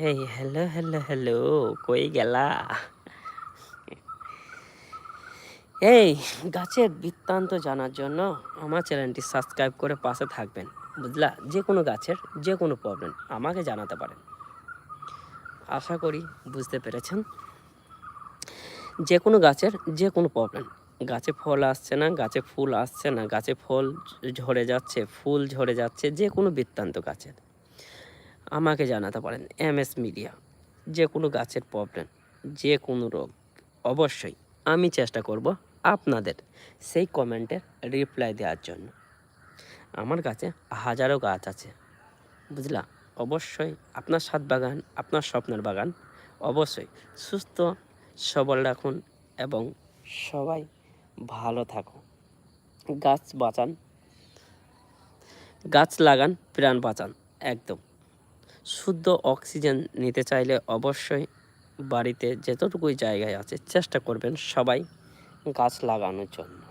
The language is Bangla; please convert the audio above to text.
এই হ্যালো, হ্যালো, হ্যালো, কই গেলা? এই গাছের বৃত্তান্ত জানার জন্য আমার চ্যানেলটি সাবস্ক্রাইব করে পাশে থাকবেন। বুঝলা? যে কোনো গাছের যে কোনো প্রবলেম আমাকে জানাতে পারেন। আশা করি বুঝতে পেরেছেন। যে কোনো গাছের যে কোনো প্রবলেম, গাছে ফল আসছে না, গাছে ফুল আসছে না, গাছে ফল ঝরে যাচ্ছে, ফুল ঝরে যাচ্ছে, যে কোনো বৃত্তান্ত গাছের আমাকে জানাতে পারেন। এমএস মিডিয়া, যে কোনো গাছের প্রবলেম, যে কোনো রোগ, অবশ্যই আমি চেষ্টা করব আপনাদের সেই কমেন্টের রিপ্লাই দেওয়ার জন্য। আমার কাছে হাজারো গাছ আছে, বুঝলা? অবশ্যই আপনার ছাদ বাগান, আপনার স্বপ্নের বাগান অবশ্যই সুস্থ সবল রাখুন এবং সবাই ভালো থাকুন। গাছ বাঁচান, গাছ লাগান, প্রাণ বাঁচান। একদম শুদ্ধ অক্সিজেন নিতে চাইলে অবশ্যই বাড়িতে যতটুকুই জায়গায় আছে চেষ্টা করবেন সবাই গাছ লাগানোর জন্য।